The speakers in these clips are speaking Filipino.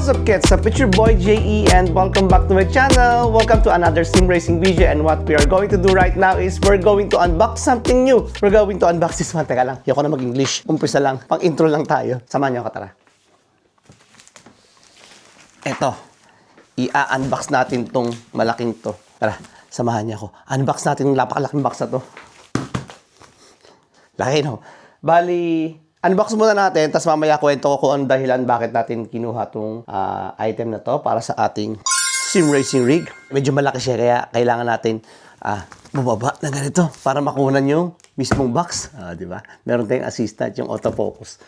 What's up kids? It's your boy JE and welcome back to my channel. Welcome to another sim racing video, and what we are going to do right now is we're going to unbox something new. We're going to unbox this one. Teka lang, hindi ako na mag-English. Umpisa lang, pang intro lang tayo. Samahan niyo ako, tara. Eto, i-unbox natin tong malaking to. Tara, samahan niyo ako. Unbox natin yung napakalaking box na to. Laki no? Bali, unbox muna natin, tapos mamaya kwento ko kung ano dahilan bakit natin kinuha tong item na to para sa ating sim racing rig. Medyo malaki siya kaya kailangan natin bumaba na ganito para makunan yung mismong box. Di ba? Meron tayong assistant, yung autofocus.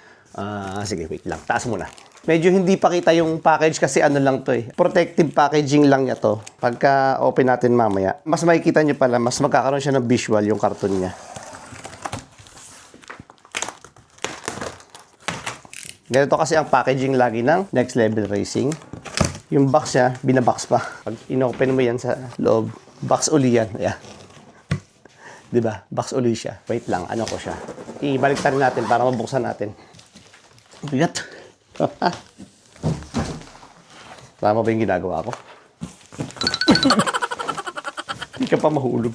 Sige, wait lang. Taas muna. Medyo hindi pa kita yung package kasi ano lang to eh. Protective packaging lang niya to. Pagka open natin mamaya, mas makikita nyo pala, mas magkakaroon siya ng visual yung karton niya. Ganito kasi ang packaging lagi ng Next Level Racing. Yung box niya, binabox pa. Pag inopen mo yan sa loob, box uli yan. Ayan. Diba? Box uli siya. Wait lang, ano ko siya. Ibalik rin natin para mabuksan natin. Bigat. Tama ba yung ginagawa ko? Hindi ka pa mahulog.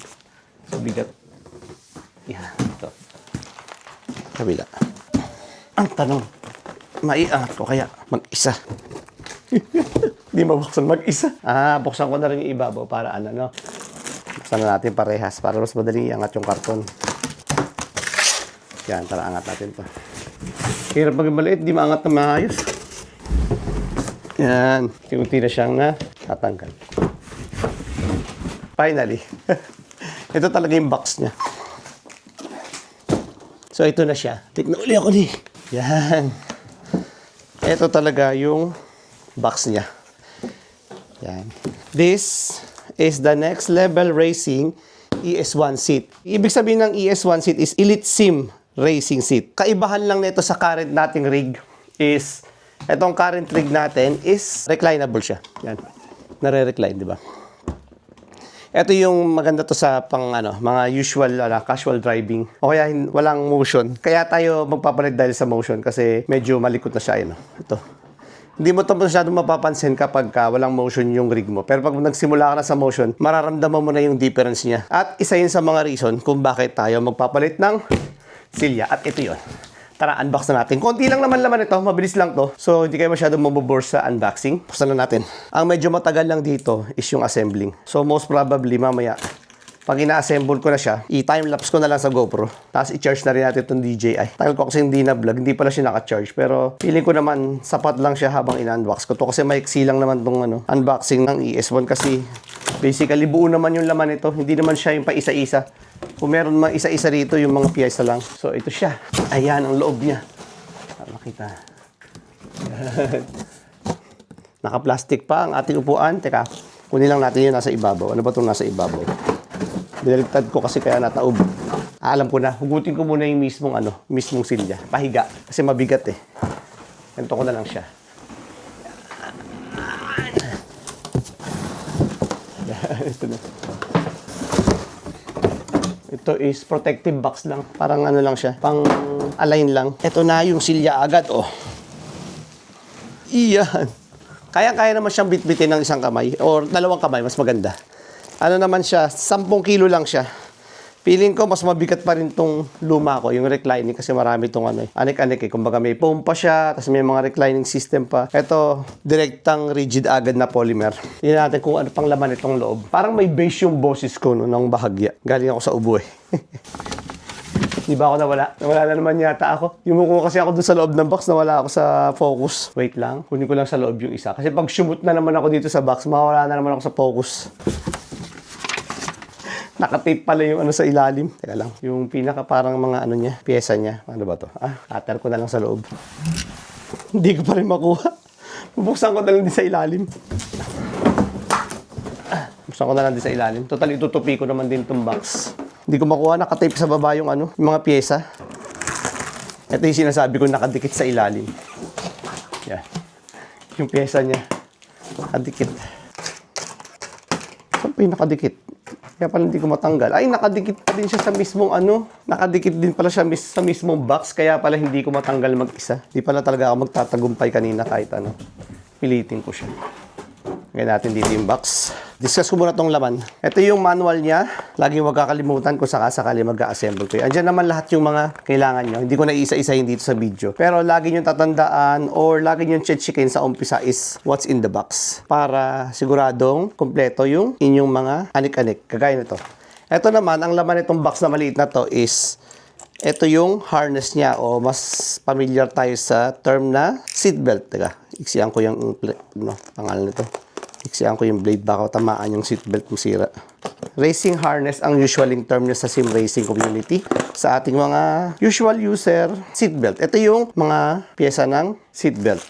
Sa bigat. Yan. Ito. Kabila. Ang tanong. Maiangat ko kaya mag-isa. Hindi mabuksan mag-isa. Buksan ko na rin yung ibabaw para ano, no? Buksan na natin parehas para mas madaling iangat yung karton. Yan, tara angat natin to. Hirap pag maliit, di maangat na maayos. Yan, unti na siyang tatanggal. Finally. Ito talaga yung box niya. So, ito na siya. Tignan uli ako ni. Yan. Ito talaga yung box niya. Yan. This is the Next Level Racing ES1 seat. Ibig sabihin ng ES1 seat is Elite Sim Racing seat. Kaibahan lang nito sa current nating rig is, itong current rig natin is reclinable siya. Yan. Nare-recline, di ba? Ito yung maganda to sa pang mga usual casual driving. O kaya walang motion. Kaya tayo magpapalit dahil sa motion kasi medyo malikot na siya. Ito. Hindi mo ito masyadong mapapansin kapag walang motion yung rig mo. Pero pag nagsimula ka na sa motion, mararamdaman mo na yung difference niya. At isa yun sa mga reason kung bakit tayo magpapalit ng silya. At ito yun. Tara, unbox na natin. Konti lang naman laman ito. Mabilis lang to. So, hindi kayo masyadong mabobore sa unboxing. Buksan na natin. Ang medyo matagal lang dito is yung assembling. So, most probably, mamaya, pag ina-assemble ko na siya, i-timelapse ko na lang sa GoPro. Tapos, i-charge na rin natin itong DJI. Tagal ko kasi hindi na-vlog. Hindi pala siya naka-charge. Pero, feeling ko naman, sapat lang siya habang ina-unbox ko to. Kasi maiksi lang naman itong unboxing ng ES1. Kasi, basically, buo naman yung laman ito. Hindi naman siya yung pa isa-isa. Kung meron mga isa-isa rito, yung mga piyesa lang. So, ito siya. Ayan, ang loob niya. Makita. Naka-plastic pa ang ating upuan. Teka, kunin lang natin yung nasa ibabaw. Ano ba itong nasa ibabaw? Binaligtad ko kasi kaya nataob. Alam ko na. Hugutin ko muna yung mismong silya. Pahiga. Kasi mabigat eh. Ganito ko na lang siya. Ito na. Ito is protective box lang. Parang lang siya. Pang align lang. Ito na yung silya agad, oh. Iyan. Kaya-kaya naman siyang bitbitin ng isang kamay. Or dalawang kamay, mas maganda. Ano naman siya, 10 kilo lang siya. Feeling ko, mas mabigat pa rin tong luma ko, yung reclining, kasi marami tong anik-anik eh. Kumbaga may foam pa siya, tapos may mga reclining system pa. Ito, direktang rigid agad na polymer. Tingnan natin kung ano pang laman itong loob. Parang may base yung boses ko ng bahagya. Galing ako sa ubo eh. Di ba ako nawala? Nawala na naman yata ako. Yumuko kasi ako dun sa loob ng box, nawala ako sa focus. Wait lang, kunin ko lang sa loob yung isa. Kasi pag sumut na naman ako dito sa box, mawala na naman ako sa focus. Nakatape pala yung sa ilalim. Teka lang. Yung pinaka parang mga niya, pyesa niya. Ano ba to? Cutter ko na lang sa loob. Hindi ko pa rin makuha. Bubuksan ko na lang din sa ilalim. Buksan ko na lang din sa ilalim. Total, itutupi ko naman din itong box. Hindi ko makuha. Nakatape sa baba yung yung mga pyesa. Ito yung sinasabi ko nakadikit sa ilalim. Yan. Yung pyesa niya. Nakadikit. Saan pa yung nakadikit? Kaya pala hindi ko matanggal. Ay, nakadikit pa din siya sa mismong Nakadikit din pala siya sa mismong box. Kaya pala hindi ko matanggal mag-isa. Hindi pala talaga ako magtatagumpay kanina kahit pipilitin ko siya. Ngayon natin dito yung box. Discuss ko muna tong laman. Ito yung manual niya. Laging huwag kakalimutan kung sakasakali mag-assemble ko. Andiyan naman lahat yung mga kailangan nyo. Hindi ko na isa-isahin dito sa video. Pero lagi nyo tatandaan or lagi nyo checkin sa umpisa is what's in the box. Para siguradong kompleto yung inyong mga anik-anik. Kagaya nito. Ito naman, ang laman nitong box na maliit na to is ito yung harness niya o mas familiar tayo sa term na seatbelt. Teka, iksiyan ko yung pangalan nito. Iksiyan ko yung blade, baka tamaan yung seatbelt masira. Racing harness ang usualing term niya sa sim racing community. Sa ating mga usual user, seatbelt. Ito yung mga pyesa ng seatbelt.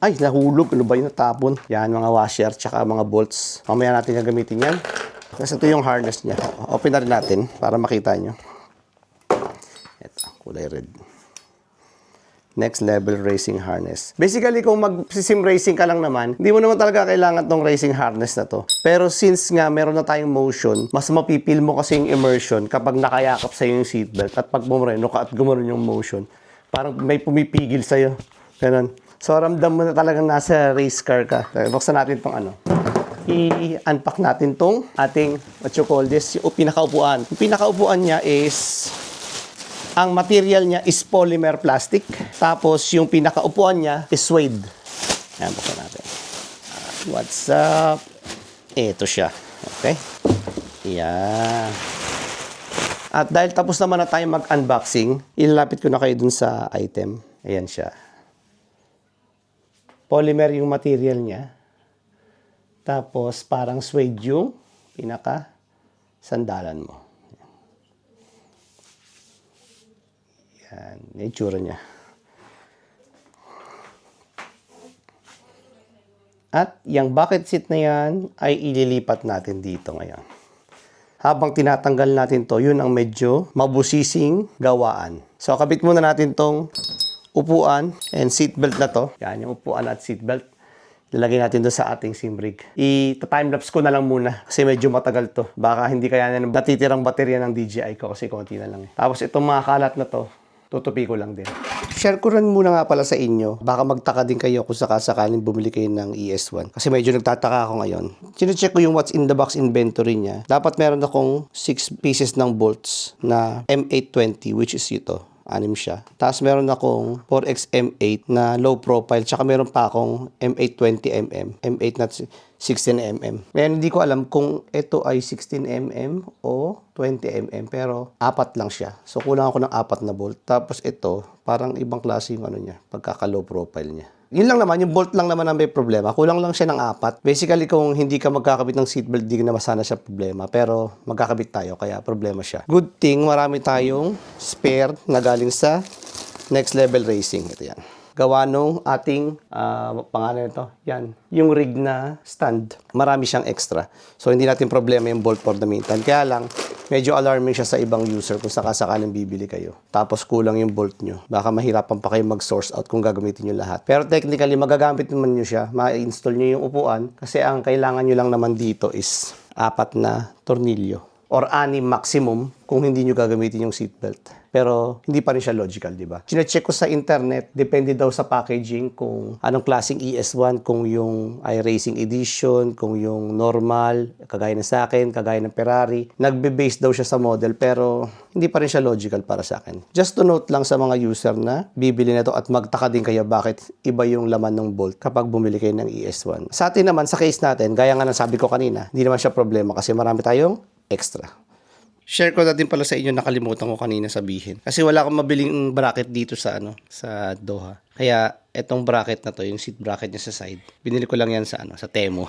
Ay, nahulog. Ano ba yung natapon? Yan, mga washer, tsaka mga bolts. Mamaya natin gagamitin yan. Tapos ito yung harness niya. Open na rin natin para makita nyo. Ito, kulay red. Next level racing harness. Basically, kung mag-sim racing ka lang naman, hindi mo naman talaga kailangan tong racing harness na to. Pero since nga meron na tayong motion, mas mapipil mo kasi yung immersion kapag nakayakap sa'yo yung seatbelt at pag bumreno ka at gumanon yung motion, parang may pumipigil sa'yo. Ganun. So, ramdam mo na talagang nasa race car ka. Buksan natin tong ano. I-unpack natin tong ating, what you call this, yung pinakaupuan. Yung pinakaupuan niya is ang material niya is polymer plastic. Tapos, yung pinakaupuan niya is suede. Ayan, buksan natin. What's up? Ito siya. Okay? Ayan. At dahil tapos naman na tayo mag-unboxing, ilalapit ko na kayo dun sa item. Ayan siya. Polymer yung material niya. Tapos, parang suede yung pinaka-sandalan mo. Yan, yung itsura niya. At yung bucket seat na yan ay ililipat natin dito ngayon. Habang tinatanggal natin to, yun ang medyo mabusising gawaan. So, kabit muna natin tong upuan and seatbelt na to. Yan, yung upuan at seatbelt. Lalagay natin doon sa ating sim rig. I-timelapse ko na lang muna kasi medyo matagal to. Baka hindi kaya na natitirang baterya ng DJI ko kasi konti na lang. Tapos itong mga kalat na to, tutupi ko lang din. Share ko rin muna nga pala sa inyo. Baka magtaka din kayo kung sakasakaling bumili kayo ng ES1. Kasi medyo nagtataka ako ngayon. Sinecheck ko yung what's in the box inventory niya. Dapat meron akong 6 pieces ng bolts na M820 which is ito. 6 siya. Tapos meron akong 4X M8 na low profile. Tsaka meron pa akong M820mm. M8 na 16mm. Ngayon, hindi ko alam kung ito ay 16mm o 20mm. Pero 4 lang siya. So, kulang ako ng 4 na bolt. Tapos ito, parang ibang klase yung ano niya. Pagkaka-low profile niya. Yun lang naman, yung bolt lang naman ang may problema. Kulang lang siya ng 4. Basically, kung hindi ka magkakabit ng seatbelt, di na masana siya problema. Pero magkakabit tayo, kaya problema siya. Good thing, marami tayong spare na galing sa Next Level Racing. Ito yan. Gawa nung ating pangalan nito. Yan. Yung rig na stand. Marami siyang extra. So, hindi natin problema yung bolt for the meantime. Kaya lang, medyo alarming siya sa ibang user kung sakasakaling bibili kayo. Tapos kulang yung bolt nyo. Baka mahirapan pa kayo mag-source out kung gagamitin nyo lahat. Pero technically, magagamit naman nyo siya. Ma-install nyo yung upuan. Kasi ang kailangan nyo lang naman dito is 4 na tornilyo. Or 6 maximum kung hindi nyo gagamitin yung seatbelt. Pero hindi pa rin siya logical, di ba? Sinecheck ko sa internet, depende daw sa packaging kung anong klaseng ES1, kung yung iRacing Edition, kung yung normal, kagaya ng sa akin, kagaya ng Ferrari. Nagbe-base daw siya sa model, pero hindi pa rin siya logical para sa akin. Just to note lang sa mga user na bibili na to at magtaka din kayo bakit iba yung laman ng bolt kapag bumili kayo ng ES1. Sa atin naman, sa case natin, gaya nga ng sabi ko kanina, hindi naman siya problema kasi marami tayong extra. Share ko na din pala sa inyo, nakalimutan ko kanina sabihin. Kasi wala akong mabiling bracket dito sa sa Doha. Kaya etong bracket na to, yung seat bracket niya sa side, binili ko lang yan sa sa Temu.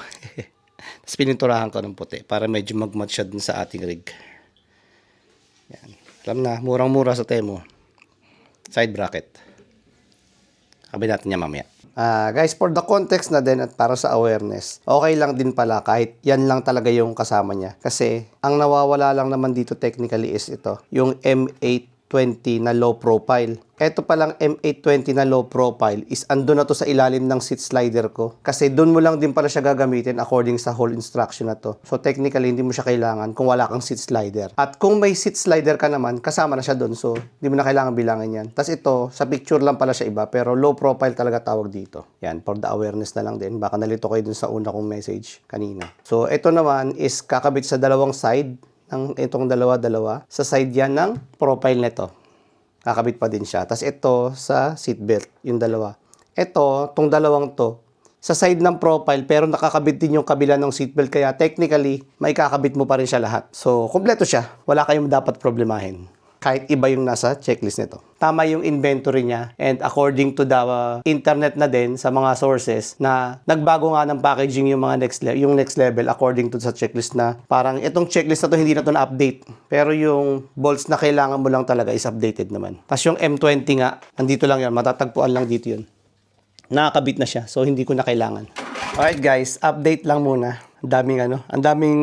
Tapos pininturahan ko ng puti para medyo mag-match siya dun sa ating rig. Yan. Alam na, murang-mura sa Temu. Side bracket. Sabi natin niya mamaya. Guys, for the context na din at para sa awareness, okay lang din pala kahit yan lang talaga yung kasama niya. Kasi ang nawawala lang naman dito technically is ito, yung M820 M820 na low profile. Ito palang M820 na low profile is ando na to sa ilalim ng seat slider ko. Kasi doon mo lang din pala siya gagamitin according sa whole instruction na to. So technically, hindi mo siya kailangan kung wala kang seat slider. At kung may seat slider ka naman, kasama na siya doon. So hindi mo na kailangan bilangin yan. Tapos ito, sa picture lang pala siya iba, pero low profile talaga tawag dito. Yan, for the awareness na lang din. Baka nalito kayo dun sa una kong message kanina. So ito naman is kakabit sa dalawang side ng itong dalawa-dalawa. Sa side yan ng profile nito. Kakabit pa din siya. Tapos ito sa seatbelt, yung dalawa. Ito, tong dalawang to, sa side ng profile, pero nakakabit din yung kabila ng seatbelt. Kaya technically, may kakabit mo pa rin siya lahat. So, kompleto siya. Wala kayong dapat problemahin. Kahit iba yung nasa checklist nito. Tama yung inventory niya, and according to the internet na din sa mga sources na nagbago nga ng packaging yung mga next level according to sa checklist na parang itong checklist na to hindi na to na-update. Pero yung bolts na kailangan mo lang talaga is updated naman. Tapos yung M20 nga, nandito lang yan, matatagpuan lang dito yun. Nakakabit na siya, so hindi ko na kailangan. Alright guys, update lang muna. Ang daming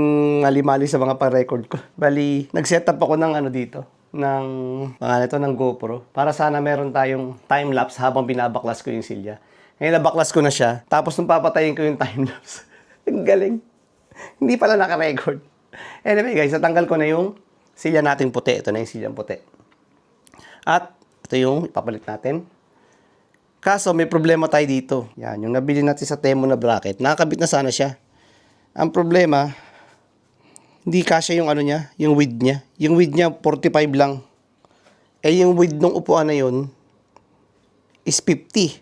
mali-mali sa mga pa-record ko. Bali, nag-set up ako ng dito. Ng GoPro para sana meron tayong time-lapse habang binabaklas ko yung silya. Ngayon nabaklas ko na siya, tapos nung papatayin ko yung time-lapse. Ang galing. Hindi pala naka-record. Anyway guys, natanggal ko na yung silya natin puti. Ito na yung silyang puti. At ito yung ipapalit natin. Kaso may problema tayo dito. Yan, yung nabili natin sa Temu na bracket. Nakakabit na sana siya. Ang problema, hindi kasya yung yung width niya. Yung width niya, 45 lang. Eh, yung width ng upuan na yun is 50.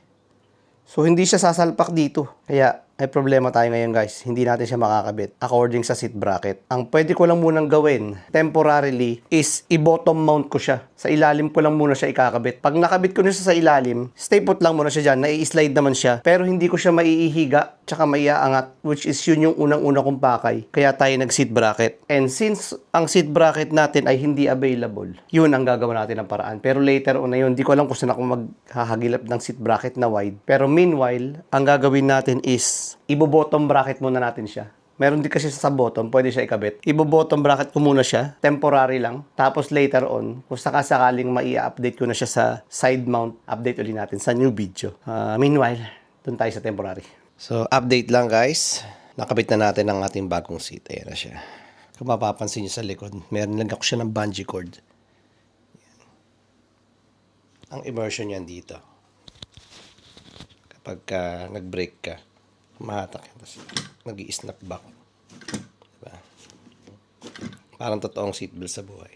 So, hindi siya sasalpak dito. Kaya, may problema tayo ngayon guys. Hindi natin siya makakabit according sa seat bracket. Ang pwede ko lang munang gawin temporarily is i-bottom mount ko siya. Sa ilalim ko lang muna siya ikakabit. Pag nakabit ko na siya sa ilalim, stay put lang muna siya dyan. Nai-slide naman siya. Pero hindi ko siya maiihiga tsaka maiaangat, which is yun yung unang-una kong pakay. Kaya tayo nag-seat bracket. And since ang seat bracket natin ay hindi available, yun ang gagawin natin ng paraan. Pero later on na yun, hindi ko alam kung saan ako maghahagilap ng seat bracket na wide. Pero meanwhile, ang gagawin natin is ibo-bottom bracket muna natin siya. Meron din kasi sa bottom, pwede siya ikabit. Ibo-bottom bracket ko muna siya, temporary lang. Tapos later on, kung sakasakaling mai-update ko na siya sa side mount, update ulit natin sa new video. Meanwhile, dun tayo sa temporary. So, update lang guys. Nakabit na natin ang ating bagong seat. Ayan na siya. Kung mapapansin nyo sa likod, meron lang ako siya ng bungee cord. Ayan. Ang immersion yan dito. Kapag nag-brake ka, mahatak yan. Tapos nag-i-snap back. Diba? Parang totoong seatbelt sa buhay.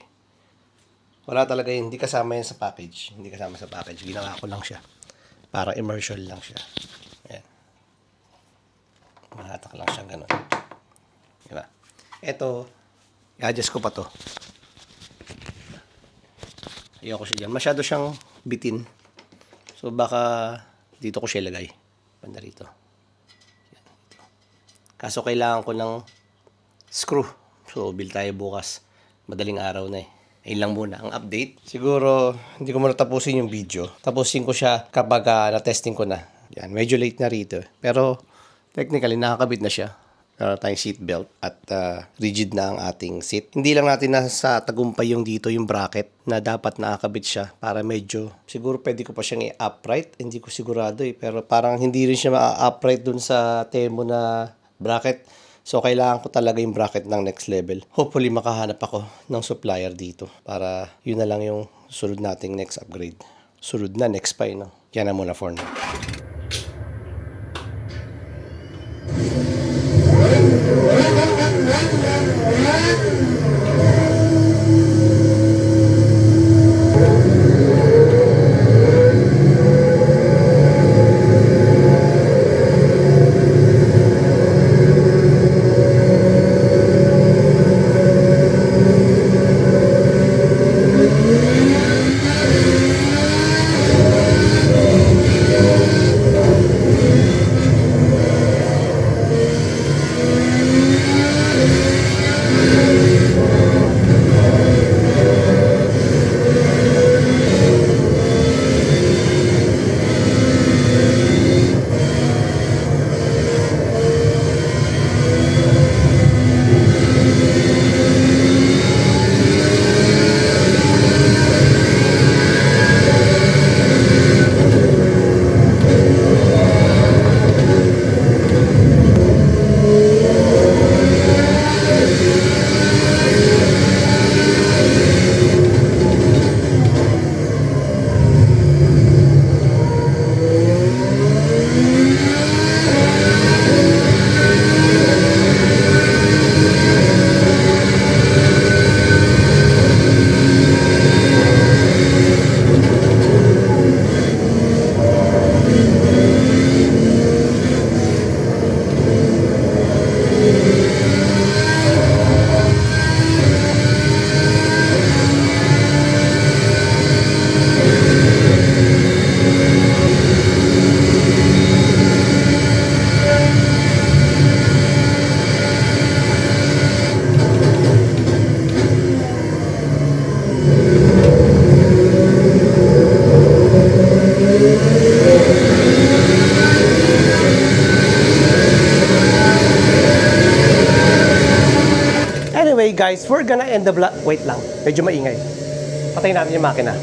Wala talaga yun. Hindi kasama yan sa package. Hindi kasama sa package. Ginawa ko lang siya. Para immersion lang siya. Ayan. Mahatak lang siya ganun. Diba? Ito, i-adjust ko pa to. Ayoko siya dyan. Masyado siyang bitin. So baka dito ko siya ilagay. Banda rito. Kaso kailangan ko ng screw. So, bill tayo bukas. Madaling araw na eh. Ayun lang muna ang update. Siguro, hindi ko muna tapusin yung video. Tapusin ko siya kapag na-testing ko na. Yan, medyo late na rito. Pero, technically, nakakabit na siya. Tayong seat belt at rigid na ang ating seat. Hindi lang natin nasa tagumpay yung dito yung bracket na dapat nakakabit siya para medyo, siguro pwede ko pa siyang i-upright. Hindi ko sigurado eh. Pero parang hindi rin siya ma-upright dun sa Temu na bracket. So, kailangan ko talaga yung bracket ng next level. Hopefully, makahanap ako ng supplier dito para yun na lang yung sunod nating next upgrade. Sunod na, next pa no? Yan na muna for now. guys, we're gonna end the vlog. Wait lang, medyo maingay. Patayin natin yung makina.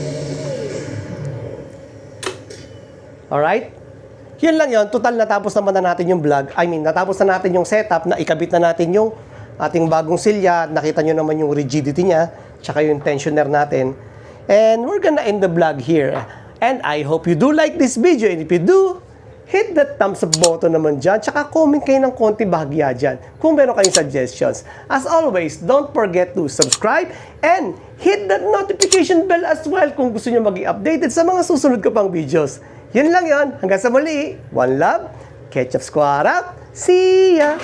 Alright? Yun lang yun. Total, natapos naman na natin yung vlog. Natapos na natin yung setup, na ikabit na natin yung ating bagong silya. Nakita nyo naman yung rigidity niya, tsaka yung tensioner natin. And we're gonna end the vlog here. And I hope you do like this video. And if you do, hit that thumbs up button naman dyan. Tsaka comment kayo ng konti bahagya dyan kung meron kayong suggestions. As always, don't forget to subscribe and hit that notification bell as well kung gusto nyo maging updated sa mga susunod ko pang videos. Yun lang yun. Hanggang sa muli. One love. Ketchup Squad up. See ya!